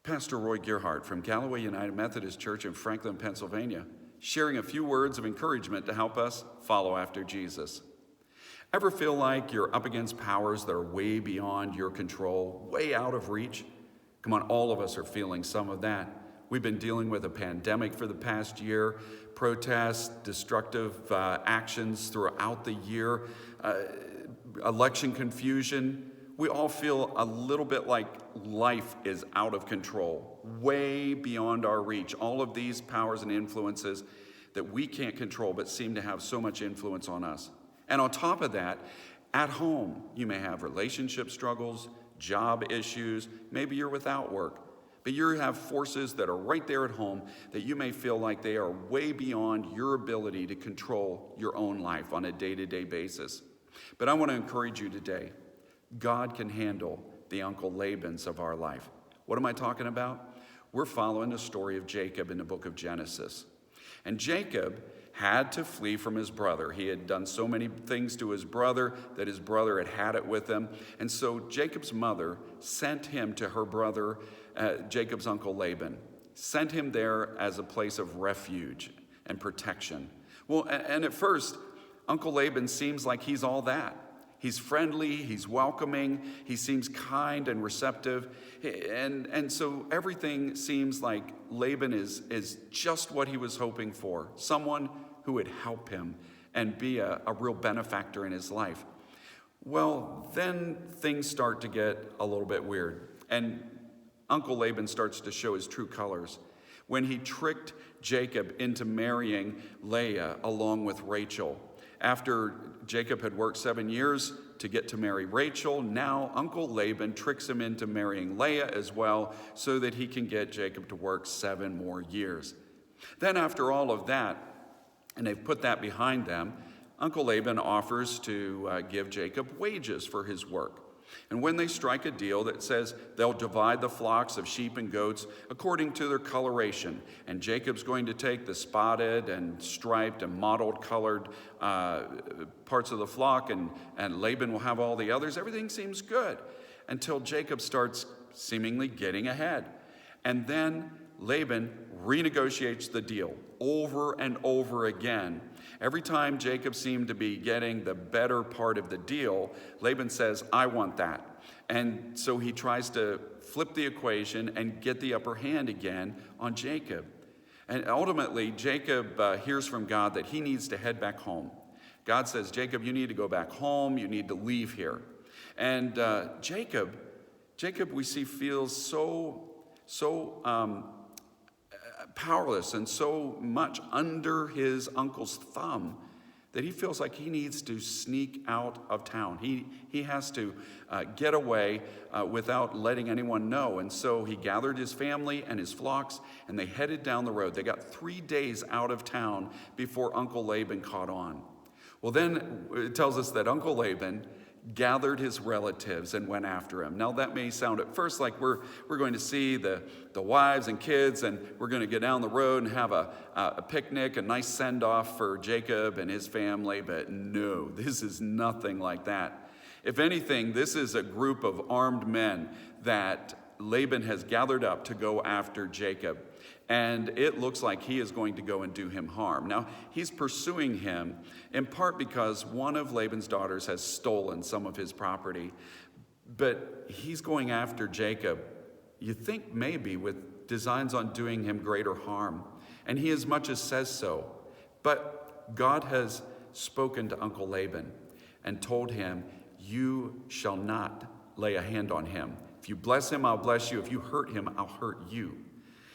Pastor Roy Gerhardt from Galloway United Methodist Church in Franklin, Pennsylvania, sharing a few words of encouragement to help us follow after Jesus. Ever feel like you're up against powers that are way beyond your control, way out of reach? Come on, all of us are feeling some of that. We've been dealing with a pandemic for the past year, protests, destructive actions throughout the year, election confusion. We all feel a little bit like life is out of control, way beyond our reach. All of these powers and influences that we can't control but seem to have so much influence on us. And on top of that, at home, you may have relationship struggles, job issues, maybe you're without work, but you have forces that are right there at home that you may feel like they are way beyond your ability to control your own life on a day-to-day basis. But I want to encourage you today, God can handle the Uncle Labans of our life. What am I talking about? We're following the story of Jacob in the book of Genesis. And Jacob had to flee from his brother. He had done so many things to his brother that his brother had had it with him. And so Jacob's mother sent him to her brother, Jacob's Uncle Laban, sent him there as a place of refuge and protection. Well, and at first, Uncle Laban seems like he's all that. He's friendly, he's welcoming, he seems kind and receptive. And so everything seems like Laban is just what he was hoping for. Someone who would help him and be a real benefactor in his life. Well, then things start to get a little bit weird. And Uncle Laban starts to show his true colors when he tricked Jacob into marrying Leah along with Rachel. After Jacob had worked 7 years to get to marry Rachel, now Uncle Laban tricks him into marrying Leah as well so that he can get Jacob to work 7 more years. Then after all of that, and they've put that behind them, Uncle Laban offers to give Jacob wages for his work. And when they strike a deal that says they'll divide the flocks of sheep and goats according to their coloration, and Jacob's going to take the spotted and striped and mottled colored parts of the flock, and Laban will have all the others, everything seems good until Jacob starts seemingly getting ahead. And then Laban renegotiates the deal over and over again. Every time Jacob seemed to be getting the better part of the deal, Laban says, I want that. And so he tries to flip the equation and get the upper hand again on Jacob. And ultimately, Jacob hears from God that he needs to head back home. God says, Jacob, you need to go back home. You need to leave here. And Jacob, we see, feels so powerless and so much under his uncle's thumb that he feels like he needs to sneak out of town. He has to get away without letting anyone know. And so he gathered his family and his flocks, and they headed down the road. They got 3 days out of town before Uncle Laban caught on. Well, then it tells us that Uncle Laban gathered his relatives and went after him. Now that may sound at first like we're going to see the wives and kids, and we're going to get down the road and have a picnic, a nice send-off for Jacob and his family, but no, this is nothing like that. If anything, this is a group of armed men that Laban has gathered up to go after Jacob. And it looks like he is going to go and do him harm. Now, he's pursuing him in part because one of Laban's daughters has stolen some of his property. But he's going after Jacob, you think maybe with designs on doing him greater harm. And he as much as says so. But God has spoken to Uncle Laban and told him, you shall not lay a hand on him. If you bless him, I'll bless you. If you hurt him, I'll hurt you.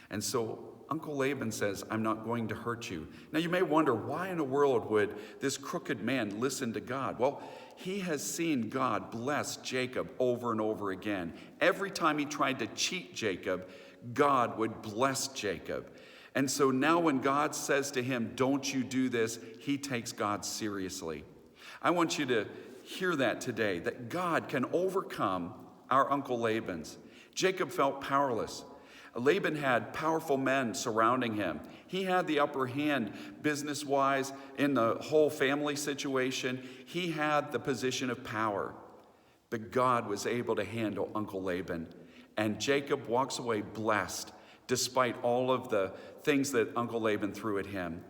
And so Uncle Laban says, I'm not going to hurt you. Now you may wonder, why in the world would this crooked man listen to God? Well, he has seen God bless Jacob over and over again. Every time he tried to cheat Jacob, God would bless Jacob. And so now when God says to him, don't you do this, he takes God seriously. I want you to hear that today, that God can overcome our Uncle Labans. Jacob felt powerless. Laban had powerful men surrounding him. He had the upper hand business-wise in the whole family situation. He had the position of power. But God was able to handle Uncle Laban. And Jacob walks away blessed, despite all of the things that Uncle Laban threw at him.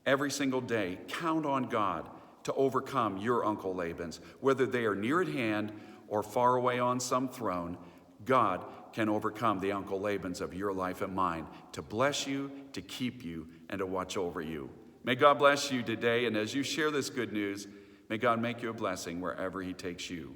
Every single day, count on God to overcome your Uncle Labans. Whether they are near at hand or far away on some throne, God can overcome the Uncle Labans of your life and mine to bless you, to keep you, and to watch over you. May God bless you today, and as you share this good news, may God make you a blessing wherever he takes you.